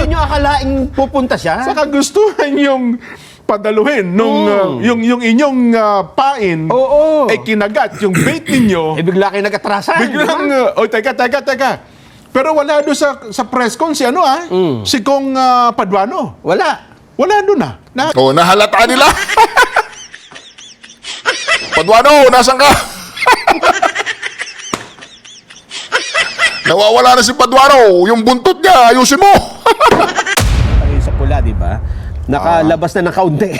Hindi nyo akalaing pupunta siya? Sa kagustuhan yung padaluhin nung yung inyong pain ay kinagat yung bait ninyo. Bigla kayo nag-atrasan. Biglang, teka. Pero wala doon sa press con si si Kong Paduano. Wala. Wala doon Nahalata nila. Paduano, nasan ka? Nawawala na si Paduano. Yung buntot niya, ayusin mo. Sa pula, di ba? Nakalabas na ng kaunti.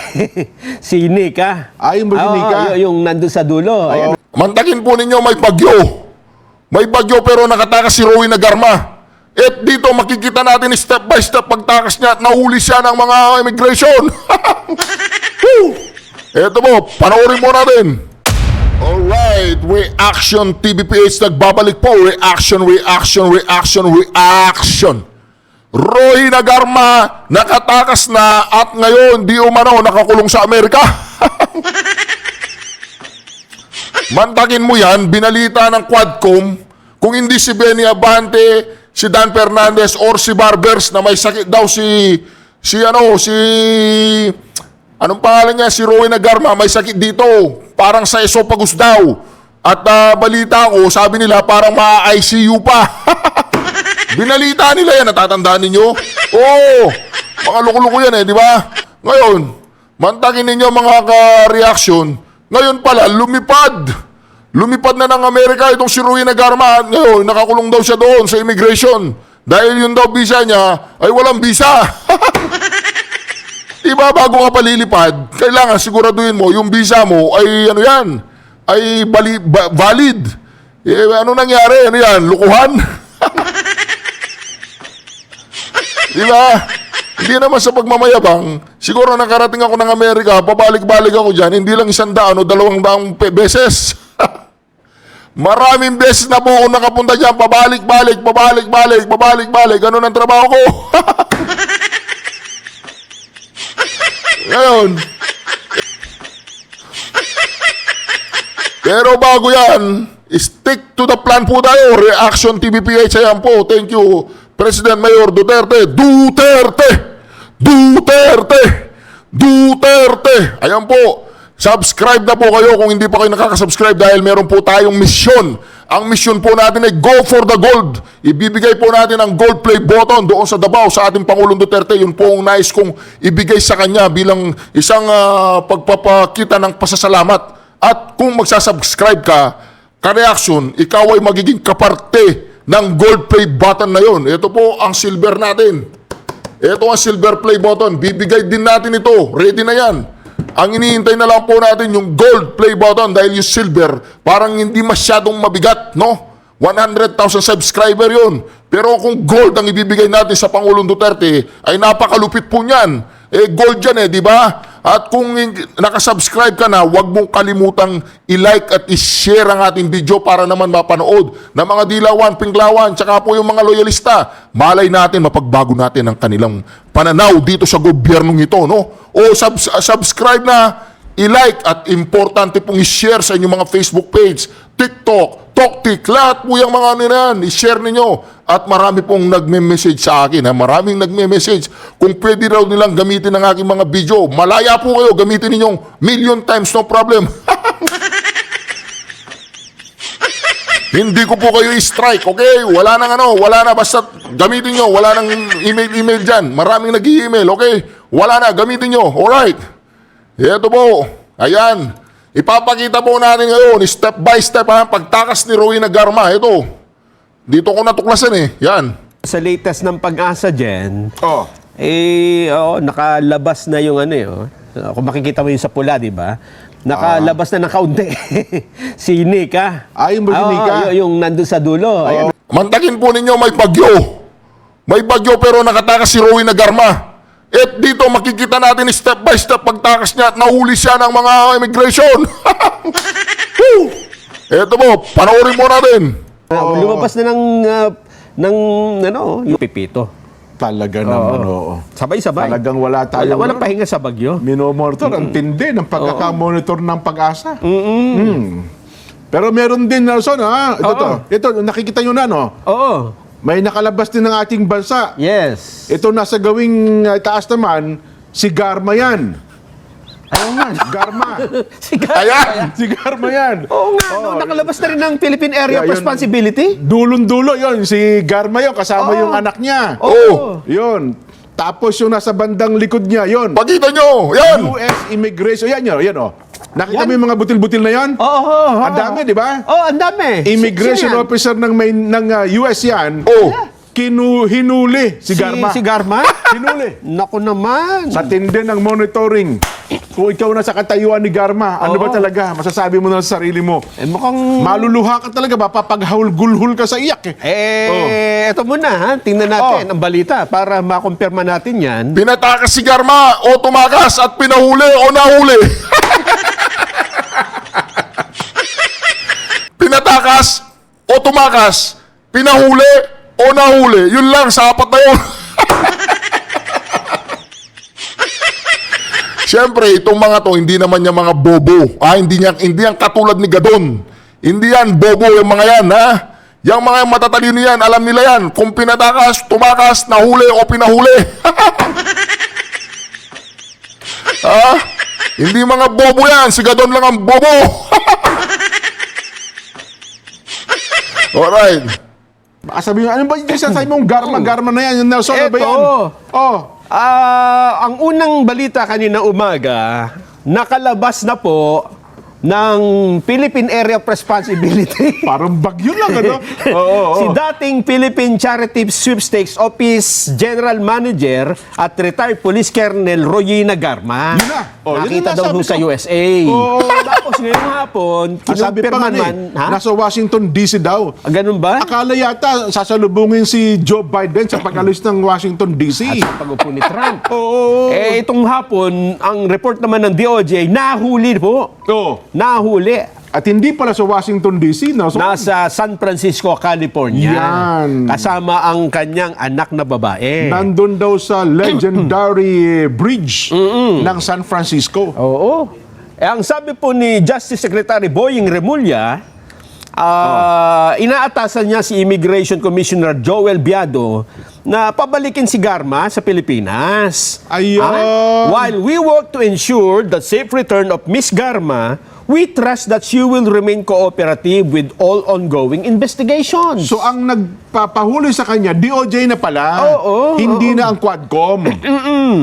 Si Nika. Yung Nika. Yung nandun sa dulo. Ayan. Mantakin po ninyo may bagyo. May bagyo pero nakatakas si Roy Nagarma. At dito makikita natin step by step pagtakas niya at nahuli siya ng mga immigration. Eto po, panoorin mo natin. Alright, Reaction TVPH nagbabalik po. Reaction. Roy Nagarma nakatakas na at ngayon di umano nakakulong sa Amerika. Mantakin mo yan, binalita ng Quadcom, kung hindi si Benny Abante, si Dan Fernandez or si Barbers na may sakit daw anong pangalan niya? Si Roy Nagarma, may sakit dito. Parang sa esophagus daw. At balita ko, sabi nila parang ma-ICU pa. Binalita nila yan, natatandaan ninyo? Oo, mga loko-loko yan di ba? Ngayon, mantakin ninyo mga ka-reaction. Ngayon pala, lumipad. Lumipad na ng Amerika itong si Roy Nagarma. Ngayon, nakakulong daw siya doon sa immigration. Dahil yun daw visa niya ay walang visa. Diba, bago ka palilipad, kailangan siguraduhin mo, yung visa mo ay valid. Ano nangyari? Ano yan? Lukuhan? Diba? Hindi naman sa pagmamayabang, siguro nakarating ako ng Amerika, pabalik-balik ako dyan, hindi lang 100 o 200 beses. Maraming beses na po ako nakapunta dyan, pabalik-balik. Ganun ang trabaho ko. Ngayon, pero bago yan, stick to the plan po tayo. Reaction TVPH, ayan po. Thank you, President Mayor Duterte. Ayan po. Subscribe na po kayo kung hindi pa kayo nakaka-subscribe dahil meron po tayong misyon. Ang mission po natin ay go for the gold. Ibibigay po natin ang gold play button doon sa Davao sa ating Pangulong Duterte. Yun po ang nais kong ibigay sa kanya bilang isang pagpapakita ng pasasalamat. At kung magsasubscribe ka, ka-reaction, ikaw ay magiging kaparte ng gold play button na yun. Ito po ang silver natin. Ito ang silver play button. Bibigay din natin ito. Ready na yan. Ang iniintay na lang po natin yung gold play button dahil yung silver parang hindi masyadong mabigat, no? 100,000 subscriber yun. Pero kung gold ang ibibigay natin sa Pangulong Duterte, ay napakalupit po niyan. Gold yan di ba? At kung nakasubscribe ka na, huwag mong kalimutang i-like at i-share ang ating video para naman mapanood ng mga dilawan, pinglawan, tsaka po yung mga loyalista. Malay natin, mapagbago natin ang kanilang pananaw dito sa gobyernong ito, no? O subscribe na, i-like at importante pong i-share sa inyong mga Facebook page, TikTok, TokTik, lahat po yung mga i-share ninyo. At marami pong nagme-message sa akin, maraming nagme-message kung pwede raw nilang gamitin ang aking mga video. Malaya po kayo, gamitin ninyong million times, no problem. Hindi ko po kayo i-strike, okay? Wala na, basta gamitin nyo, wala nang email dyan. Maraming nag-i-email, okay? Wala na, gamitin nyo, alright. Ito po, ayan. Ipapakita po natin ngayon, step by step, pagtakas ni Roy Nagarma. Ito, dito ko natuklasan yan. Sa latest ng Pag-asa dyan, Oh. nakalabas na yung kung makikita mo yung sa pula, di ba? Nakalabas na ng kaunti. Si Nika. Yung Nika. Yung nandun sa dulo. Ayan. Mantakin po ninyo may bagyo. May bagyo pero nakatakas si Roy Nagarma. At dito makikita natin step by step pagtakas niya at nahuli siya ng mga immigration. Ito po, panoorin mo natin. Lumabas na yung Pipito. Talaga naman, oo. Sabay-sabay. Talagang wala tayo. Walang pahinga sa bagyo. Minomonitor, ang tindi ng pagkakamonitor ng Pag-asa. Pero meron din, Nelson, ito, nakikita nyo na, no? Oo. may nakalabas din ng ating bansa. Yes. Ito nasa gawing taas naman, si Garma yan. Ayun nga. Garma. Si Garma. Ayan! Si Garma yan. Oo nga, no, nakalabas na rin ng Philippine Area of Yeah, yun. Responsibility. Dulon-dulo yon, si Garma yon, kasama yung anak niya. Oh! Yun. Tapos yung nasa bandang likod niya, yon. Pakita nyo! Yan! US Immigration. Yan yun, yan o. Nakita Yan. mo yung mga butil-butil na yan? Oo. Ang dami, di ba? Oh, ang dami. Immigration Sino yan? officer ng US yan. Oh! Hinuli si Garma. Si Garma? Hinuli. Naku naman. Sa tindi ng monitoring. Kung ikaw na sa katayuan ni Garma, ano Oo. ba talaga? Masasabi mo na sa sarili mo. Mukhang... Maluluha ka talaga, mapapaghahul-gulhul ka sa iyak eh. Ito muna ha. Tingnan natin ang balita para makumpirma natin yan. Pinatakas si Garma o tumakas at pinahuli o nahuli. Pinatakas o tumakas, pinahuli o nahuli. Yun lang, sa apat na yun. Siyempre, itong mga to, hindi naman yung mga bobo. Hindi yan katulad ni Gadon. Hindi yan bobo yung mga yan, ha? Yung mga matatalino yan, alam nila yan. Kung pinatakas, tumakas, nahuli o pinahuli. Ha? Hindi mga bobo yan. Si Gadon lang ang bobo. Alright. Baka sabihin, ano ba yung sasabi mong Garma na yan? Yung Nelson, ano ba Eto. yan? Oh. Ang unang balita kanina umaga, nakalabas na po ng Philippine Area of Responsibility. Parang bagyo lang, ano? Oo. Si dating Philippine Charity Sweepstakes Office General Manager at retired Police Colonel Royina Garma. Yun na. Oh, yun Nakita na daw sabi ho sa ko. USA. Oo. Tapos ngayong hapon, Ang sabi pa kinumpirma nga man, ha? nasa Washington DC daw. Ganun ba? Akala yata sasalubungin si Joe Biden sa pag-alis ng Washington DC. At pag-upo ni Trump. Oo. Itong hapon, ang report naman ng DOJ, nahuli po. Oo. Nahuli. At hindi pala sa Washington DC, no? So, Nasa San Francisco, California. Yan. Kasama ang kanyang anak na babae. nandun daw sa legendary bridge ng San Francisco. Oo. Ang sabi po ni Justice Secretary Boying Remulla, inaatasan niya si Immigration Commissioner Joel Biado na pabalikin si Garma sa Pilipinas. Ayun. While we work to ensure the safe return of Miss Garma, we trust that she will remain cooperative with all ongoing investigations. So ang nagpapahuli sa kanya, DOJ na pala. Oo, Hindi na ang Quadcom.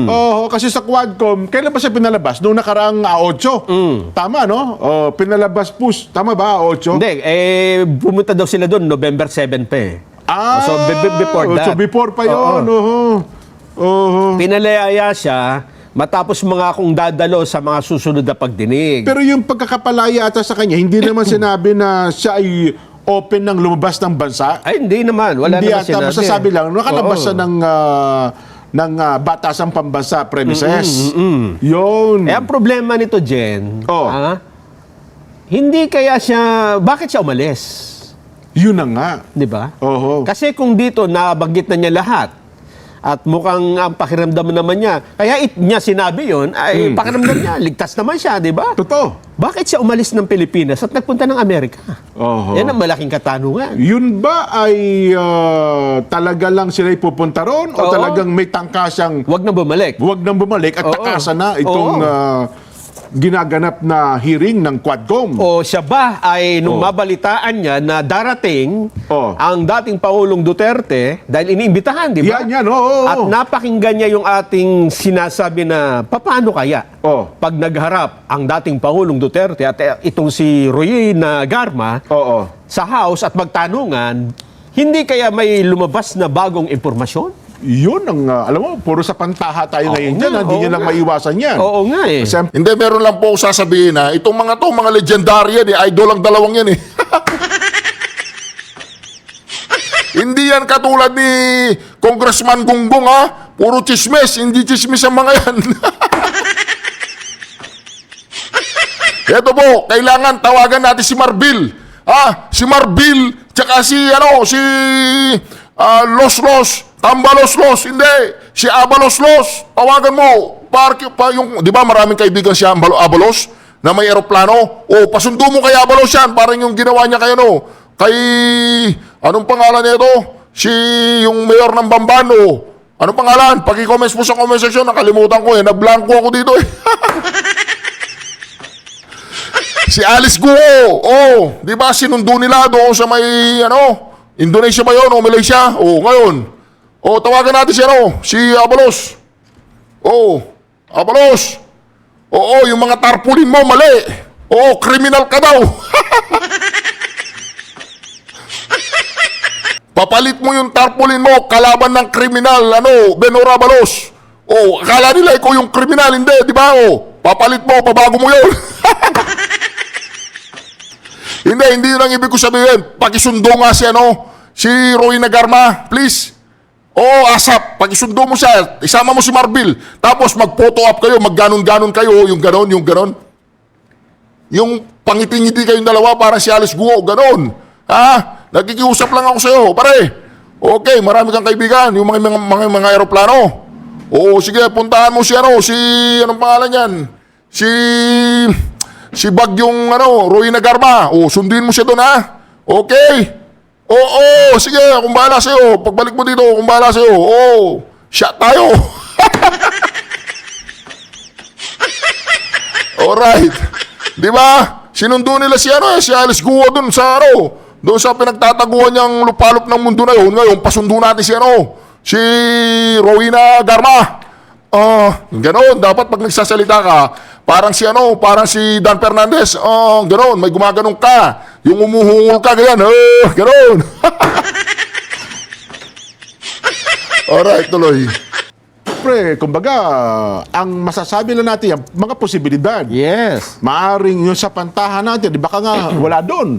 Oo, kasi sa Quadcom, kailan ba siya pinalabas? Noong nakaraang 8. Tama, no? Pinalabas push. Tama ba, 8? Hindi, pumunta daw sila doon November 7 pa eh. So, before that. So before pa yun. Oo. Pinalayaya siya matapos mga akong dadalo sa mga susunod na pagdinig. Pero yung pagkakapalaya ata sa kanya, hindi naman sinabi na siya ay open ng lumabas ng bansa. Ay, hindi naman. Wala Hindi naman ata, sinabi. masasabi lang, nakalabas Oo. siya ng batasang pambansa premises. Yun. Ang problema nito, Jen, Oh. hindi kaya siya, bakit siya umalis? Yun na nga. Di ba? Oo. Kasi kung dito, nabanggit na niya lahat, at mukhang ang pakiramdam naman niya, kaya niya sinabi yon ay pakiramdam niya, ligtas naman siya, di ba? Totoo. Bakit siya umalis ng Pilipinas at nagpunta ng Amerika? Oo. Yan ang malaking katanungan. Yun ba ay talaga lang sila'y pupunta ron? O Oo. talagang may tangkasang Huwag na bumalik. huwag nang bumalik at Oo. takasan na itong ginaganap na hearing ng Quadcom? O siya ba ay nung mabalitaan niya na darating ang dating Pangulong Duterte dahil iniimbitahan, di ba? Yan, oo. At napakinggan niya yung ating sinasabi na paano kaya pag nagharap ang dating Pangulong Duterte at itong si Royina Garma Oo. sa House at magtanungan, hindi kaya may lumabas na bagong impormasyon? Yun ang, alam mo, puro sa pantaha tayo ngayon dyan. nga, Hindi oo nyo lang nga. maiwasan yan. Oo nga eh. Kasi Hindi, meron lang po ako sasabihin na itong mga to, mga legendary yan eh. Idol ang dalawang yan eh. Hindi yan katulad ni Congressman Gonggong ha. Puro chismis, hindi chismis ang mga yan. Ito po, kailangan tawagan natin si Marbil. Si Marbil, tsaka si Los, Tambaloslos, hindi. Si Abaloslos, tawagan mo. Di ba maraming kaibigan si Abalos na may eroplano? O, pasundo mo kay Abalos yan. Parang yung ginawa niya kay anong pangalan nito? yung mayor ng Bambano. Ano pangalan? Pag-i-comments mo sa comment section, nakalimutan ko nablanko ako dito Si Alice Guo. Oh, di ba sinundo nila doon sa may, Indonesia ba yun o Malaysia? Oh, ngayon. Oh, tawagan natin si Abalos. Oh, Abalos. Oo, yung mga tarpaulin mo, mali. Oo, kriminal ka daw. Papalit mo yung tarpaulin mo, kalaban ng kriminal, Benor Abalos. Oh, akala nila ikaw yung kriminal, hindi, di ba? Oh, papalit mo, pabago mo yun. Hindi yun ang ibig ko sabihin. Pakisundo nga si Roy Nagarma, please. Oo, ASAP, pakisundo mo siya, isama mo si Marbil, tapos mag-photo up kayo, mag-ganon-ganon kayo, yung ganon. Yung pangiti-ngiti kayong dalawa, parang si Alice Guo, ganon. Ha? Nakikiusap lang ako sa'yo, pare. Okay, marami kang kaibigan, yung mga aeroplano. Oo, sige, puntahan mo anong pangalan yan? Si Bagyong, Roy Nagarma. Oo, sundin mo siya doon, ha? Okay. Oo, sige, kung bahala sa'yo. Pagbalik mo dito, kung bahala sa'yo. Oo, shot tayo. Alright. Di ba? Sinundo nila si Alice Guo doon sa doon sa pinagtataguan niyang lupalop ng mundo na yun. Ngayon, pasundo natin si Rowena Garma. Ganon. Dapat pag nagsasalita ka, parang si Dan Fernandez. Ganon. May gumaganong ka. Yung umuhungol ka, ganyan. Ganon. Alright, tuloy. Pre, kumbaga, ang masasabi lang natin, mga posibilidad. Yes. Maaring yung sa pantahan natin, di baka nga wala doon.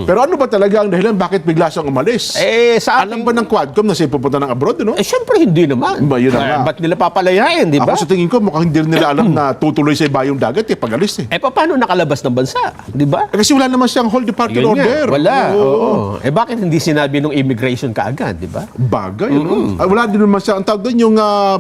Pero ano ba talaga ang dahilan bakit bigla siyang umalis? Sa Alam ba ng Quadcom na siya pupunta ng abroad, no? syempre hindi naman. Ba, yun na nga. Ba't nila papalayain, di ba? Ako sa tingin ko, mukhang hindi nila alam na tutuloy sa ibayong dagat pag alis paano nakalabas ng bansa? Di ba? Kasi wala naman siyang hold departure Yun nga, order. wala. Oo. Oo. Bakit hindi sinabi nung immigration kaagad, di ba? Bagay, no? Wala din naman siya. Ang tawag doon yung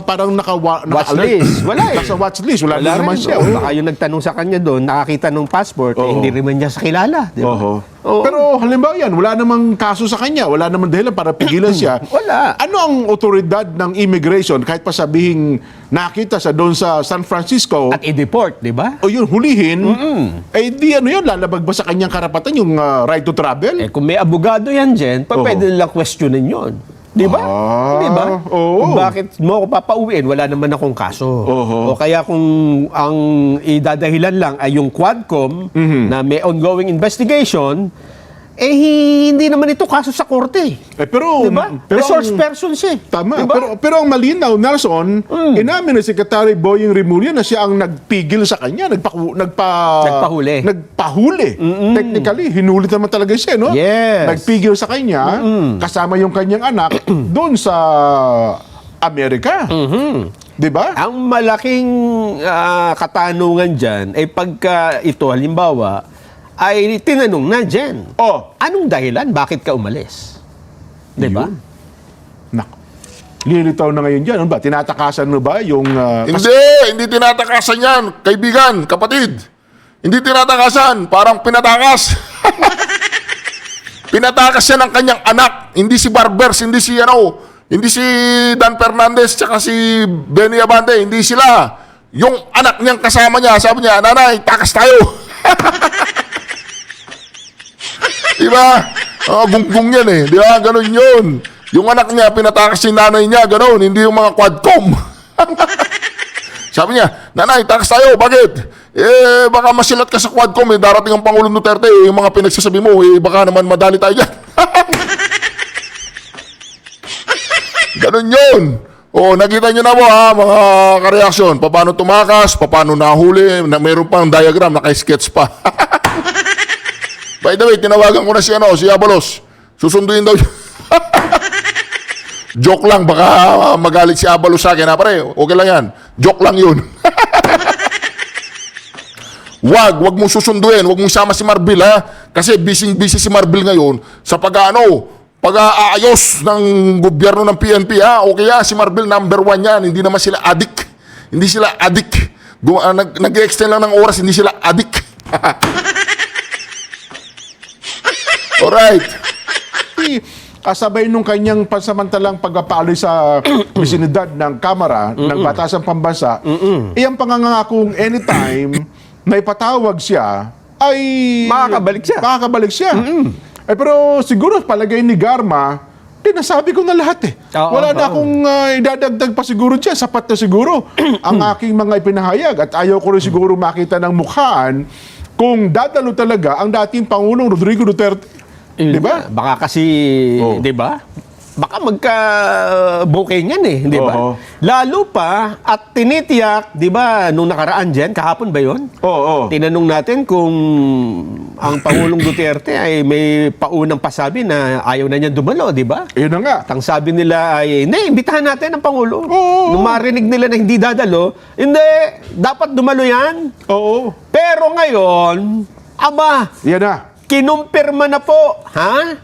parang Watch list. Wala Nasa watch list. Wala din naman rin, siya. no? Baka yung nagtanong sa kanya doon, nakakita ng passport, hindi rin man niya sa kilala. Di ba? Oo. Pero halimbawa yan, wala namang kaso sa kanya. Wala namang dahilan para pigilan siya. Wala. Ano ang otoridad ng immigration kahit pa sabihing nakita sa doon sa San Francisco At i-deport, di ba? o yun hulihin, di yun, lalabag ba sa kanyang karapatan yung right to travel? Kung may abogado yan dyan, pwede nilang questionin yun. Di ba? Di ba? Oo. Bakit mo ako papauwiin? Wala naman akong kaso. Oo. O kaya kung ang idadahilan lang ay yung Quadcom na may ongoing investigation, hindi naman ito kaso sa korte. Pero, Di ba? pero Resource person siya. Tama. Diba? Pero ang malinaw, Nelson, inamin ni Secretary Boying Rimulya na siya ang nagpigil sa kanya, Nagpahuli. Nagpahuli. Technically, hinulit naman talaga siya, no? Yes. Nagpigil sa kanya, kasama yung kanyang anak, doon sa Amerika. Di ba? Ang malaking katanungan dyan ay pagka ito, halimbawa, ay tinanong na dyan. Anong dahilan? Bakit ka umalis? Di ba? Nak. Lilitaw na ngayon dyan. Ano ba? Tinatakasan mo ba yung... Hindi tinatakasan yan, kaibigan, kapatid. Hindi tinatakasan, parang pinatakas. Pinatakas yan ng kanyang anak, hindi si Barbers, hindi si Dan Fernandez, tsaka si Benny Abante, hindi sila. Yung anak niyang kasama niya, sabi niya, nanay, takas tayo. Diba? Gunggong yan eh. Diba? Ganon yun. Yung anak niya, pinatakas si nanay niya, ganon. Hindi yung mga Quadcom. Sabi niya, nanay, takas tayo. Bakit? Baka masilat ka sa Quadcom. Darating ang Pangulong Duterte. Yung mga pinagsasabi mo, baka naman madali tayo dyan. Ganon yun. Nakita nyo na po ha, mga kareaksyon. Paano tumakas, paano nahuli. Mayroon pang diagram, naka-sketch pa. By the way, tinawagan ko na si Abalos. Susunduin daw yun. Joke lang, baka magalit si Abalos sa akin. Pare, okay lang yan. Joke lang yun. Wag mo susunduin. Wag mong sama si Marbil, ha? Kasi busy si Marbil ngayon sa pag-aayos ng gobyerno ng PNP, ha? Okay, si Marbil number 1 yan. Hindi naman sila addict. Hindi sila addict. Nag-extend lang ng oras, hindi sila addict. Alright. kasabay nung kanyang pansamantalang pagpapaaloy sa bisinidad ng Kamara ng Batasang Pambansa, ang pangangakong anytime na ipatawag siya ay makakabalik siya. Eh, pero siguro palagay ni Garma, nasabi ko na lahat eh. Wala na akong idadagdag pa siguro dyan. Sapat na siguro ang aking mga ipinahayag. At ayaw ko rin siguro makita ng mukhaan kung dadalo talaga ang dating Pangulong Rodrigo Duterte. Di ba? Baka kasi, di ba? Baka magka-bouquet niyan eh, di ba? Oo. Lalo pa, at tinitiyak, di ba, nung nakaraan dyan, kahapon ba yun? Oo. Tinanong natin kung ang Pangulong Duterte ay may paunang pasabi na ayaw na niyan dumalo, di ba? Yun na nga. At ang sabi nila ay, hindi, imbitahan natin ang Pangulo. Oo. Nung marinig nila na hindi dadalo, hindi, dapat dumalo yan. Oo. Pero ngayon, aba, Yan na. kinumpirma na po, ha?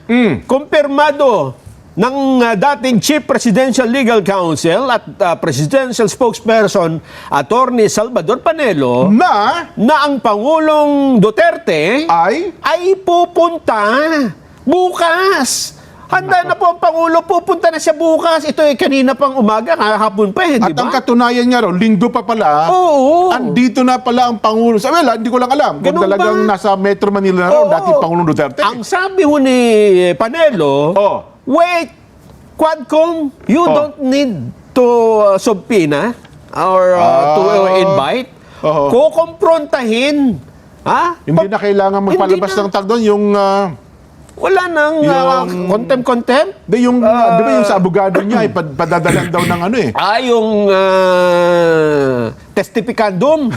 Kumpirmado ng dating Chief Presidential Legal Counsel at Presidential Spokesperson Attorney Salvador Panelo na ang Pangulong Duterte ay pupunta bukas. Handa na po ang Pangulo, pupunta na siya bukas. Ito ay kanina pang umaga, kahapon pa eh, di At ang ba? katunayan nga raw, linggo pa pala, Oo. andito na pala ang Pangulo. Well, hindi ko lang alam kung Ganun talagang ba? nasa Metro Manila na raw, Oo. dating Pangulong Duterte. Ang sabi ho ni Panelo, wait, Quadcom, you don't need to subpoena or to invite. Kukomprontahin. Ha? Hindi na kailangan magpalabas Hindi na. ng tag doon, yung... Wala nang contempt. di ba yung sa abogado niya ay padadalan daw ng ano eh. Yung testificandum.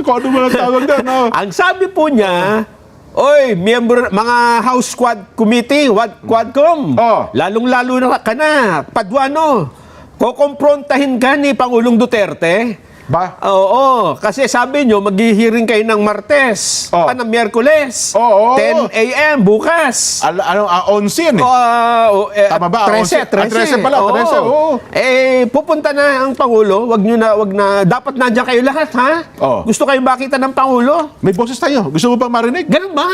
Kung ano ba ang tawag doon? Ang sabi po niya, oy, mga House Squad Committee, Quadcom, lalong-lalo na ka na, Paduano, kukomprontahin ka ni Pangulong Duterte. Ba? Oo, kasi sabi nyo, maghihiring kayo ng Martes, ng Miyerkules, 10 a.m. bukas. 11 yan eh. Tama ba? 13 13 pala, 13, oo. Pupunta na ang Pangulo, wag na, dapat nandiyan kayo lahat, ha? Gusto kayong makita ng Pangulo? May boses tayo. Gusto mo pang marinig? Ganun ba?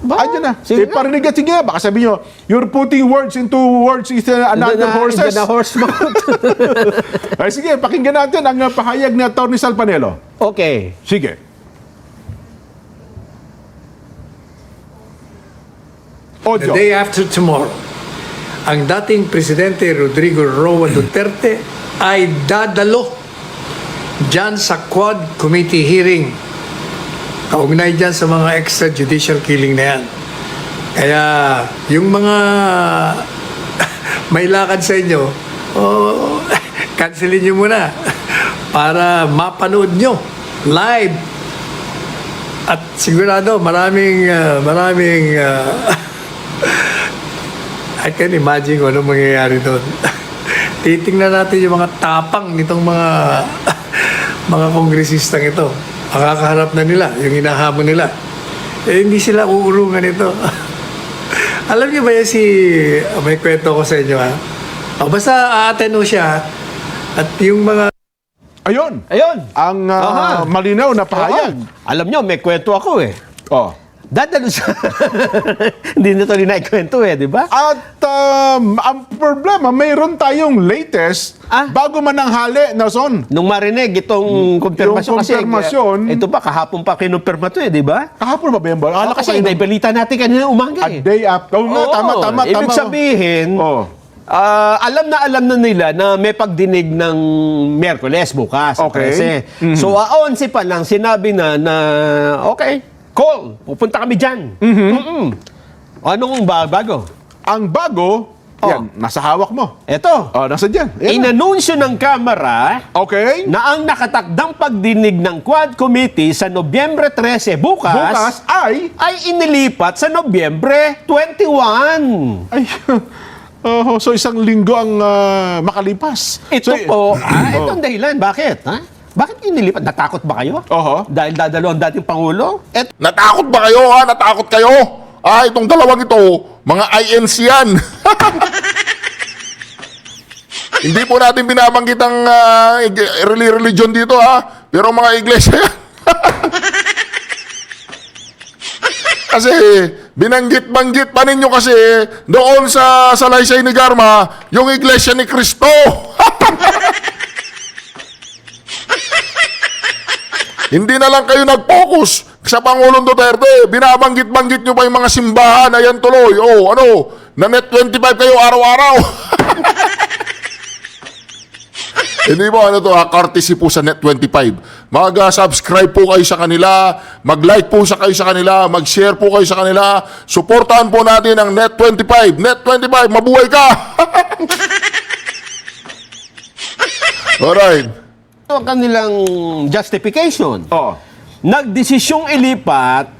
Andiyan na. Sige nga. Parinig at sige nga. Baka sabi nyo, you're putting words into words is another horses. Hindi na horse mouth. Ay, sige, pakinggan natin ang pahayag ni Atty. Sal Panelo. Okay. Sige. The day after tomorrow, ang dating Presidente Rodrigo Roa Duterte ay dadalo dyan sa Quad Committee hearing. Kaugnay dyan sa mga extrajudicial killing na yan. Kaya yung mga may lakad sa inyo, cancelin nyo muna para mapanood nyo live. At sigurado maraming I can imagine kung ano mangyayari doon. Titingnan natin yung mga tapang nitong mga kongresistang ito. Makakaharap na nila, yung hinahamon nila. Hindi sila uurungan ito. Alam niyo ba yan may kwento ko sa inyo ha? Basta aaten siya at yung mga... Ayun. Ang malinaw na pahayag. Alam nyo, may kwento ako eh. Dadalo sa... Hindi na ito naikwento eh, di ba? At ang problema, mayroon tayong latest bago man ang hali, Nelson. Nung marinig itong konfirmasyon Yung konfirmasyon, ito pa, kahapon pa kinumpirma to eh, di ba? Kahapon ba yan ba? Kasi naibalita natin kanina umaga A eh. day after. Tama. Ibig sabihin, alam na nila na may pagdinig ng Miyerkules bukas. Okay. So, 11 pa lang, sinabi na okay, call, pupunta kami dyan. Anong bago? Ang bago, yan, nasa hawak mo. Eto. Nasa dyan. Inanunsyo ng Kamara na ang nakatakdang pagdinig ng Quad Committee sa Nobyembre 13 bukas ay inilipat sa Nobyembre 21. So isang linggo ang makalipas. Ito ang dahilan. Bakit? Bakit inilipat? Natakot ba kayo? Dahil dadalo ang dating Pangulo? Natakot ba kayo ha? Natakot kayo? Itong dalawang ito, mga INC yan. Hindi po natin binabanggit ang religion dito ha. Pero mga iglesia yan. Kasi binanggit-banggit pa ninyo kasi doon sa salaysay ni Garma, yung Iglesia ni Cristo. Hindi na lang kayo nag-focus sa Pangulong Duterte. Binabanggit-banggit nyo pa yung mga simbahan. Ayan tuloy. Oh, ano? Na net 25 kayo araw-araw. Hindi po, ano to, courtesy po sa net 25. Mag-subscribe po kayo sa kanila. Mag-like po kayo sa kanila. Mag-share po kayo sa kanila. Suportahan po natin ang net 25. Net 25, mabuhay ka! Alright. Ito ang kanilang justification. Oh. Nagdesisyong ilipat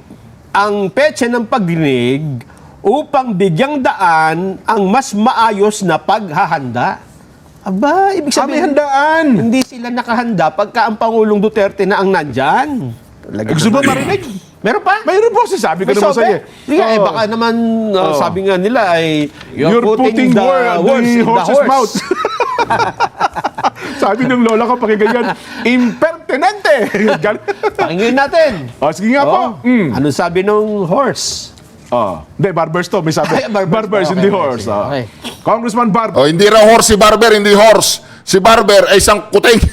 ang petsa ng pagdinig upang bigyang daan ang mas maayos na paghahanda. Aba, ibig sabihin, handaan. hindi sila nakahanda pagka ang Pangulong Duterte na ang nandyan. Gusto mo marinig? Meron pa? Mayroon po, sabi ko May naman sobe? sa'yo. Hindi, eh, baka naman, sabi nga nila ay, You're putting the words in the horse's horse. mouth. Sabi ng lola ko, pakiganyan, impertinente. Pakinggan natin. Sige nga po. Ano sabi nung horse? Hindi, barbers to. May sabi. Ay, barbers. Hindi Okay, horse. okay. Congressman Barber. Oh, hindi raw horse si Barber, hindi horse. Si Barber ay isang kuting.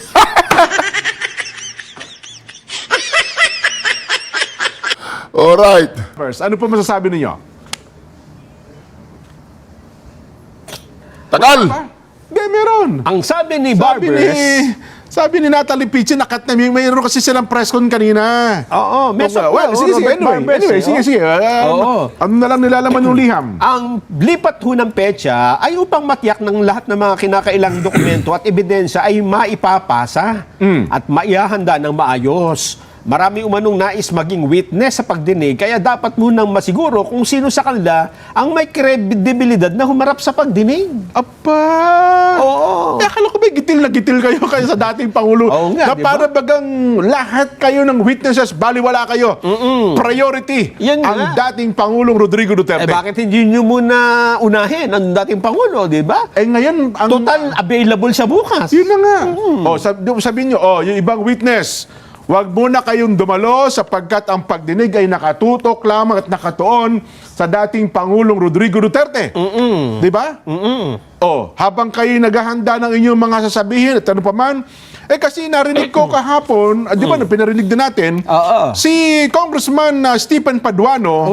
Alright. Ano po masasabi ninyo? Tagal. Hindi, meron. Ang sabi ni Sabi Barbers, ni Natalie Pichi, nakat na mayroon kasi silang press con kanina. oo, may Sige. Anyway, sige. Oo. Ano na lang nilalaman yung liham? ang lipat ho ng petsa ay upang matiyak ng lahat ng mga kinakailang dokumento at ebidensya ay maipapasa at maihahanda ng maayos. Marami umanong nais maging witness sa pagdinig, kaya dapat munang masiguro kung sino sa kanila ang may kredibilidad na humarap sa pagdinig. Apa! Oo. Akala ko ba gitil na gitil kayo sa dating Pangulo. Oo nga, na di ba? para bagang lahat kayo ng witnesses, baliwala kayo. Priority Yan ang nga. dating Pangulong Rodrigo Duterte. Bakit hindi nyo muna unahin ang dating Pangulo, di ba? Ngayon, ang... Total available sa bukas. Yun na nga. Sabihin nyo, yung ibang witness, wag muna kayong dumalo sapagkat ang pagdinig ay nakatutok lamang at nakatuon sa dating Pangulong Rodrigo Duterte. Di ba? Habang kayo naghahanda ng inyong mga sasabihin at ano pa man, kasi narinig ko kahapon, di ba, pinarinig din natin, si Congressman Stephen Paduano,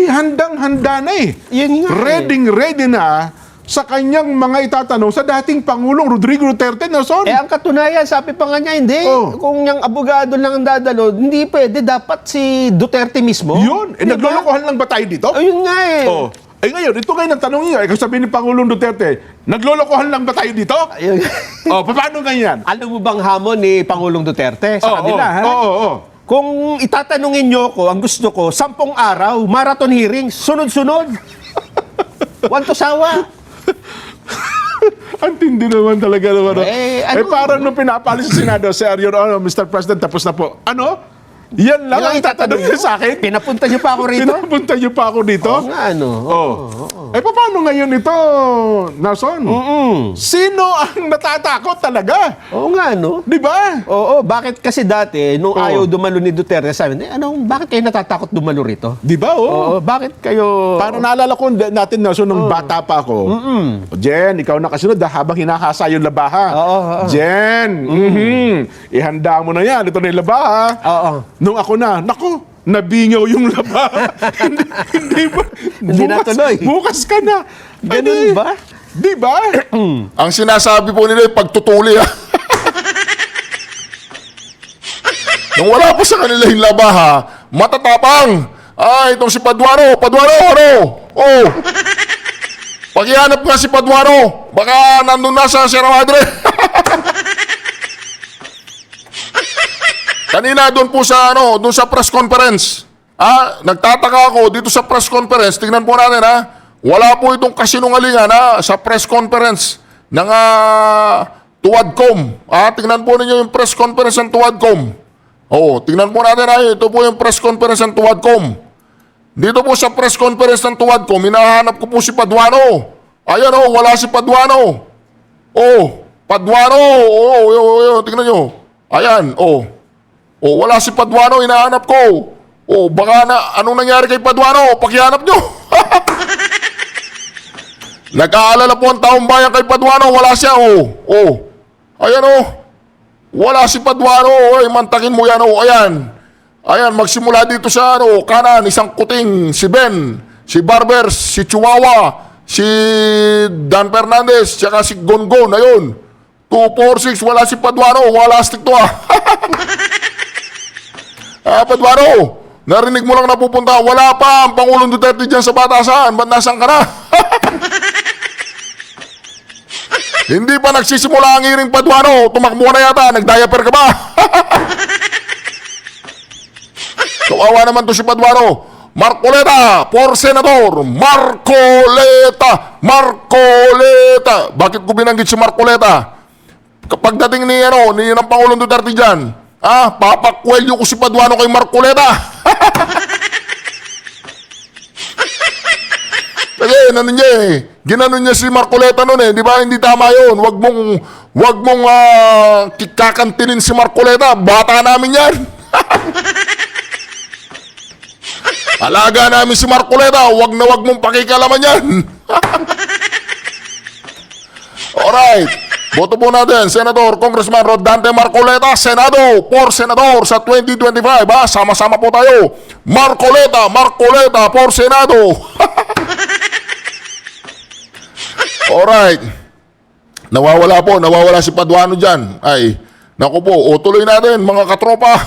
handang-handa na eh. Yun nga eh. Ready na sa kanyang mga itatanong sa dating Pangulong Rodrigo Duterte, Nelson. Ang katunayan, sabi pa nga niya, hindi. Kung yung abogado lang ang dadalo, hindi pwede. Dapat si Duterte mismo. Yun. Di ba? Naglolokohan lang ba tayo dito? Ayun nga eh. Ngayon, ito ngayon ang tanong niya. Kung sabihin ni Pangulong Duterte, naglolokohan lang ba tayo dito? Ayun. Paano ganyan? Alam mo bang hamon ni Pangulong Duterte sa kanila, ha? Kung itatanungin niyo ko, ang gusto ko, 10 araw, marathon hearings, sunod-sunod. Wanto sawa. Ang tindi naman talaga naman. Parang nung pinapalis sa Senado, Sir, Mr. President, tapos na po. Ano? Yan lang ang itatanong niyo sa akin? Pinapunta niyo pa ako rito? Pinapunta niyo pa ako dito? Oo nga, ano. Paano ngayon ito, Nelson? Sino ang natatakot talaga? Oo nga, no? Di ba? Oo, bakit kasi dati, nung ayaw dumalo ni Duterte, sabi niya, bakit kayo natatakot dumalo rito? Di ba? Oo, bakit kayo... Parang naalala ko natin, Nelson, nung bata pa ako. Jen, ikaw nakasunod habang hinahasa yung labaha. Jen, ihanda mo na yan. Ito na yung labaha. Oo. Nung ako na, naku, nabingaw yung labaha. Hindi ba? Hindi natuloy. Bukas ka na. Ganun ba? Di ba? Ang sinasabi po nila yung pagtutuli. Nung wala pa sa kanila yung labaha, matatapang. Itong si Paduano. Ano? Pakihanap nga si Paduano. Baka nandun na sa Sierra Madre. Kanina doon po sa doon sa press conference. Nagtataka ako dito sa press conference. Tingnan po natin Wala po itong kasinungalingan sa press conference ng Tuwadcom. Tingnan po ninyo yung press conference ng Tuwadcom. Tingnan po natin ito po yung press conference ng Tuwadcom. Dito po sa press conference ng Tuwadcom, hinahanap ko po si Paduano. Ayan wala si Paduano. Paduano. Tingnan nyo. Ayan, wala si Paduano, hinahanap ko. Oh, baka na, anong nangyari kay Paduano? Pakihanap nyo. Nag-aalala po ang taong bayan kay Paduano, wala siya, Ayan, wala si Paduano, mantakin mo yan, Ayan. Ayan, magsimula dito sa, kanan, isang kuting, si Ben, si Barbers, si Chihuahua, si Dan Fernandez, tsaka si Gongon, ayun. 246, wala si Paduano, wala stick to, Paduano, narinig mo lang napupunta, wala pa ang Pangulong Duterte dyan sa batasan, ba't nasan ka na? Hindi pa nagsisimula ang hearing, Paduano, tumakbo na yata, nag-diaper ka ba? Kawawa naman to si Paduano. Marcoleta, por senador, Marcoleta. Bakit ko binanggit si Marcoleta? Kapag dating ni ng Pangulong Duterte dyan, papakwelyo ko si Paduano kay Marcoleta. Kasi ginanon niya si Marcoleta noon di ba? Hindi tama 'yon. Wag mong kakantinin si Marcoleta. Bata namin 'yan. Alaga namin si Marcoleta. Wag mong pakikalaman 'yan. Alright. Boto po natin, Senador, Congressman Rodante Marcoleta, Senado, por Senador sa 2025, Sama-sama po tayo. Marcoleta, por Senado. Alright. Nawawala si Paduano dyan. Ay, naku po, tuloy natin mga katropa.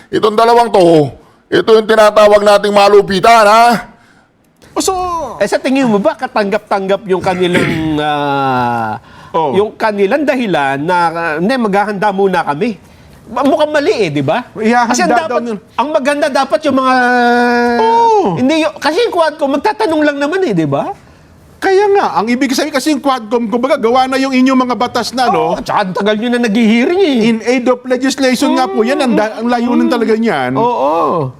Itong dalawang to, ito yung tinatawag nating malupitan, So, sa tingin mo ba katanggap-tanggap yung kanilang yung kanilang dahilan na maghahanda muna kami? Mukhang mali di ba? Kasi ang maganda dapat yung mga hindi kasi yung Quadcom magtatanong lang naman di ba? Kaya nga, ang ibig sabihin kasi yung Quadcom, kumbaga, gawa na yung inyong mga batas na, At saka ang tagal nyo na nag-hearing In aid of legislation nga po, yan, ang layunin talaga niyan.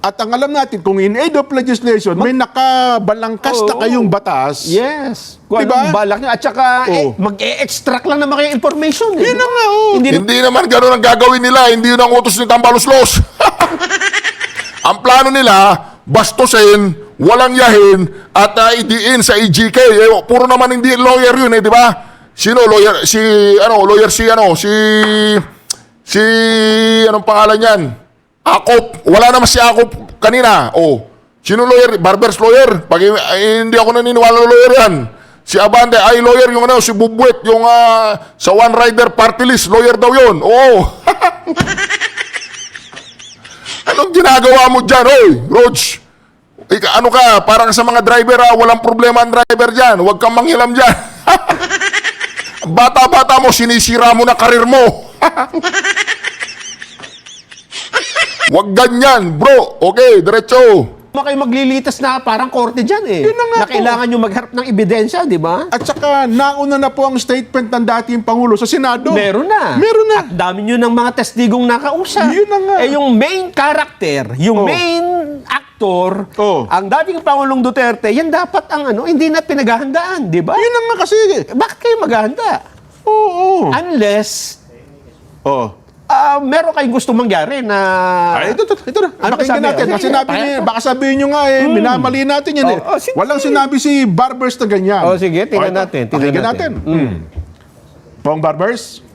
At ang alam natin, kung in aid of legislation, may nakabalangkas na kayong batas. Yes. Kung Diba? anong balak nyo. At saka, mag-e-extract lang naman kayo information. Yan na nga, Hindi naman gano'n ang gagawin nila. Hindi yun ang utos ni Tambaluslos. Ang plano nila, bastusin, walang yahin, at idiin sa EGK. Puro naman hindi lawyer yun, di ba? Sino lawyer? Anong pangalan yan? Akop. Wala naman si Akop kanina. Sino lawyer? Barbers lawyer. Pag hindi ako naniniwala lawyer yan. Si Abante, ay lawyer yung si Bubwet, yung sa One Rider Party List, lawyer daw yun. Anong ginagawa mo dyan, Rog? Ano ka, parang sa mga driver, walang problema ang driver dyan. Huwag kang manghilam dyan. Bata-bata mo, sinisira mo na karir mo. Huwag ganyan, bro. Okay, diretso. Kayo maglilitas na parang korte dyan Yun na nga na kailangan nyo magharap ng ebidensya, di ba? At saka, nauna na po ang statement ng dating Pangulo sa Senado. Meron na. At dami nyo ng mga testigong nakausap. Yun na nga. Yung main character, yung main actor, ang dating Pangulong Duterte, yan dapat ang hindi na pinaghahandaan, di ba? Yun na nga kasi. Bakit kayo maghahanda? Unless, meron kayong gusto mangyari na... Ito na. Ano Pakinggan natin. Sige, Sinabi niya, baka sabihin nyo nga minamali natin yan sige. Walang sinabi si Barbers na ganyan. Sige, tingnan natin. Pakinggan natin. Pong Barbers?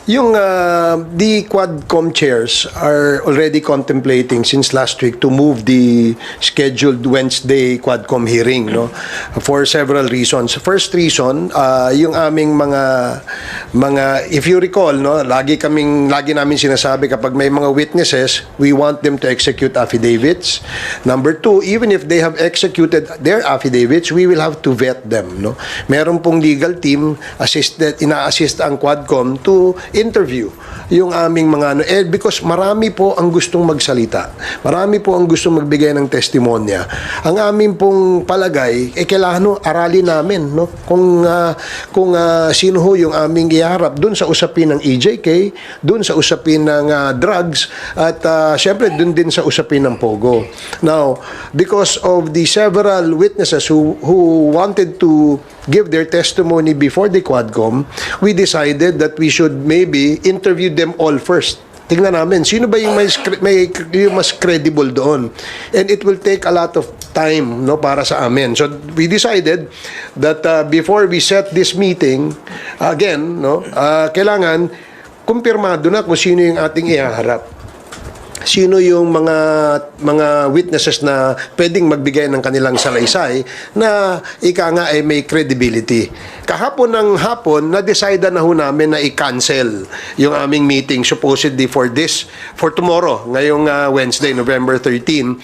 The Quadcom chairs are already contemplating since last week to move the scheduled Wednesday Quadcom hearing, for several reasons. First reason, yung aming mga if you recall, lagi namin sinasabi kapag may mga witnesses, we want them to execute affidavits. Number two, even if they have executed their affidavits, we will have to vet them, Meron pong legal team ina-assist ang Quadcom to interview yung aming mga because marami po ang gustong magsalita. Marami po ang gustong magbigay ng testimonya. Ang aming pong palagay, kailangan aralin namin, kung sino ho yung aming iharap dun sa usapin ng EJK, dun sa usapin ng drugs, at syempre dun din sa usapin ng Pogo. Now, because of the several witnesses who wanted to give their testimony before the Quadcom, we decided that we should maybe interview them all first. tingnan namin sino ba yung yung mas credible doon. And it will take a lot of time, no, para sa amin. So we decided that before we set this meeting again, no, kailangan kumpirmado na kung sino yung ating ihaharap. Sino yung mga witnesses na pwedeng magbigay ng kanilang salaysay na ika nga ay may credibility. Kahapon ng hapon, na-decide na ho namin na i-cancel yung aming meeting supposedly for tomorrow, ngayong Wednesday, November 13,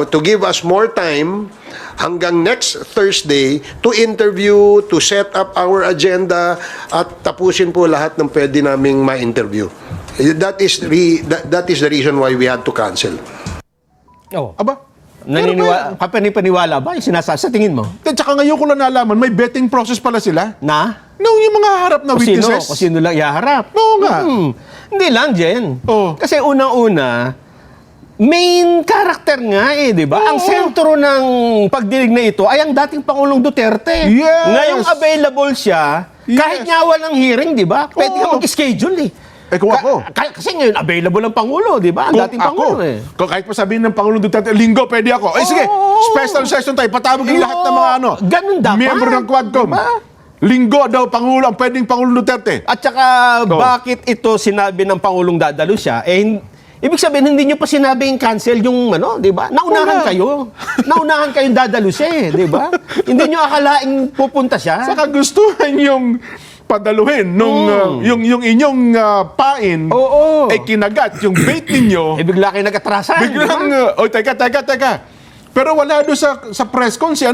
to give us more time hanggang next Thursday to interview, to set up our agenda at tapusin po lahat ng pwede naming ma-interview. That is the reason why we had to cancel. Oh. Aba, Paniwala ba yung sa tingin mo? at saka ngayon ko lang nalaman, may betting process pala sila. Na? Nung yung mga harap na witnesses. Kung sino lang ihaharap. Oo nga. Hindi lang, Jen. Oo. Kasi unang-una, main character nga di ba? Ang sentro ng pagdinig na ito ay ang dating Pangulong Duterte. Yes. Ngayong available siya, kahit Yes. nga walang hearing, di ba? Pwede ka Oo. mag-schedule Kung ako. Kasi ngayon, available ang Pangulo, di ba? Ang Kung dating ako, Pangulo kung kahit pa sabihin ng Pangulong Duterte, linggo, pwede ako. Ay, sige, special session tayo. Patawagin lahat ng mga Ganun dapat. miyembro ng Quadcom. Diba? Linggo daw, Pangulo, ang pwedeng Pangulong Duterte. At saka, bakit ito sinabi ng Pangulong dadalo siya? Ibig sabihin, hindi nyo pa sinabing cancel yung, di ba? Naunahan Wala. kayo. Naunahan kayong dadalo siya, di ba? Hindi nyo akalaing pupunta siya. Saka gustuhan yung padaluhin nung yung inyong pain Oo. ay kinagat yung bait ninyo. Bigla kayo nag-atrasan. Biglang, teka. Pero wala doon sa press con si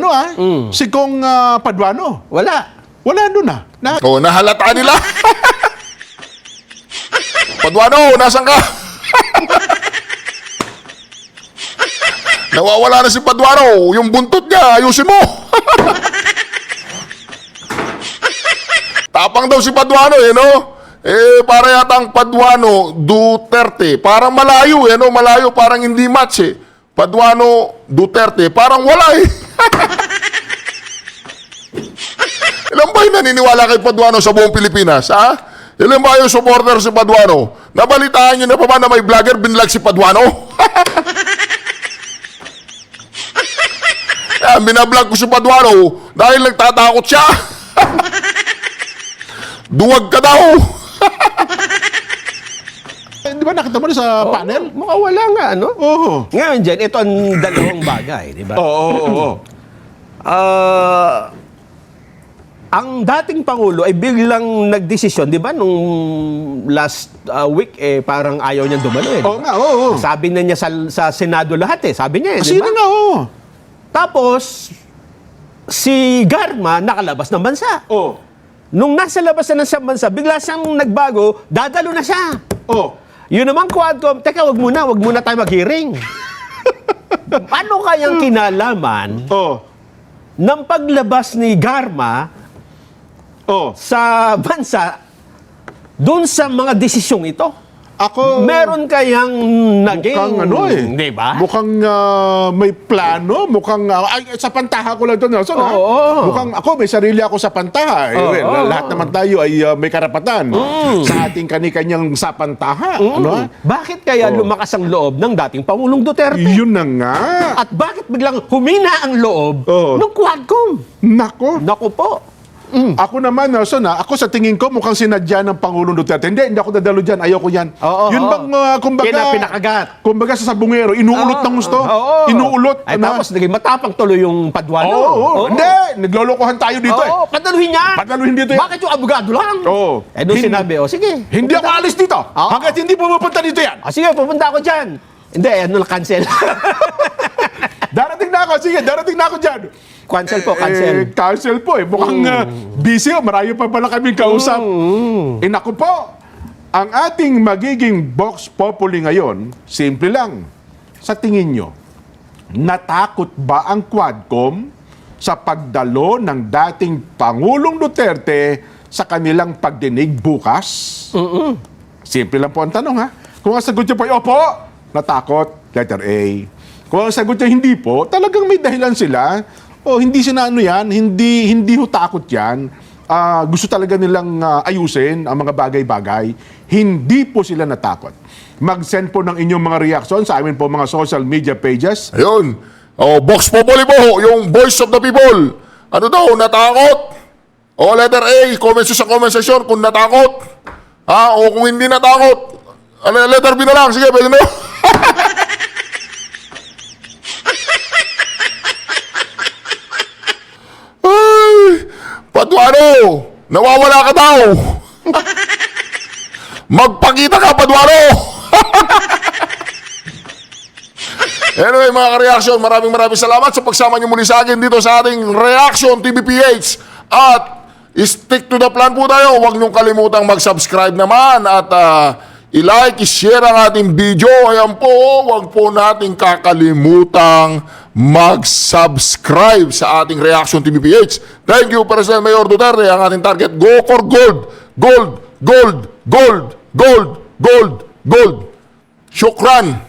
si Kong Paduano. Wala. Wala doon Nahalata nila. Paduano, nasan ka? Nawawala na si Paduano. Yung buntot niya, ayusin mo. Tapang daw si Paduano, para yata ang Paduano, Duterte. Parang malayo, malayo, parang hindi match, Paduano, Duterte, parang wala, Ilan ba yung naniniwala kay Paduano sa buong Pilipinas, ha? Ilan ba yung supporter si Paduano? Nabalitaan nyo na pa ba na may vlogger binlag si Paduano? Yan, binablog ko si Paduano dahil nagtatakot siya. Duwag ka daw! Di ba nakita mo na sa panel? Makawala nga, Oo. Ngayon dyan, ito ang dalawang bagay, di ba? Oo. Ang dating Pangulo ay biglang nagdesisyon, di ba, nung last week, parang ayaw niya dumalo, Oo nga, oo. Sabi na niya sa Senado lahat, sabi niya, di Sino ba? nga, oo. Tapos, si Garma nakalabas ng bansa. Oo. Nung nasa labas na ng bansa, bigla siyang nagbago, dadalo na siya. Oo. Yun naman Quadcom, teka, wag muna tayo mag-hearing. Paano kayang kinalaman Oo. ng paglabas ni Garma Oo. sa bansa doon sa mga desisyong ito? Ako, Meron kayang naging, mukhang di ba? Mukhang may plano, mukhang, sa pantaha ko lang doon, Nelson, Oo. Mukhang ako, may sarili ako sa pantaha. Lahat naman tayo ay may karapatan sa ating kani-kanyang sa pantaha. Bakit kaya lumakas ang loob ng dating Pangulong Duterte? Yun na nga. At bakit biglang humina ang loob Oo. ng Quadcom? Nako. Naku po. Ako naman, Nelson, ako sa tingin ko, mukhang sinadya ng Pangulong Duterte. Hindi ako dadalo dyan. Ayoko yan. Oo, Yun oo. bang, kumbaga, Pinakagat. kumbaga sa sabungero, inuulot ng gusto. Oo. Inuulot. Ay, tapos naging matapang tuloy yung Paduano. Oo. Hindi, naglolokohan tayo dito Oo, padaluhin niya. Padaluhin dito yan. Bakit yung abogado lang? Oo. Doon sinabi, sige. Hindi ako alis dito. Hanggat hindi pupunta dito yan. Sige, pupunta ako dyan. Hindi, cancel. Darating na ako. Sige, darating na ako dyan. Cancel po, cancel. Cancel po eh. Mukhang busy. Marami pa pala kaming kausap. Naku po, ang ating magiging Vox Populi ngayon, simple lang. Sa tingin nyo, natakot ba ang Quadcom sa pagdalo ng dating Pangulong Duterte sa kanilang pagdinig bukas? Simple lang po ang tanong, ha? Kung ang sagot nyo po ay opo, natakot, letter A. Kung ang sagot nyo hindi po, talagang may dahilan sila. O hindi sila hindi ho takot yan. gusto talaga nilang ayusin ang mga bagay-bagay, hindi po sila natakot. Mag-send po ng inyong mga reaction sa amin po mga social media pages. Ayun. O, Vox Populi po, yung voice of the people. Ano daw, natakot? O, letter A, comment sa comment section kung natakot. O kung hindi natakot. Ano, letter B na lang. Sige, pwede na. Ay, Paduano, nawawala ka daw. Magpakita ka, Paduano. Anyway, mga ka-reaction, maraming salamat sa pagsama niyo muli sa akin dito sa ating Reaction TVPH. At stick to the plan po tayo. Huwag niyong kalimutang mag-subscribe naman at i-like, i-share ang ating video. Ayan po, huwag po nating kakalimutang mag-subscribe sa ating Reaction TVPH. Thank you, President Mayor Duterte. Ang ating target, go for gold. Gold, gold, gold, gold, gold, gold. Shukran.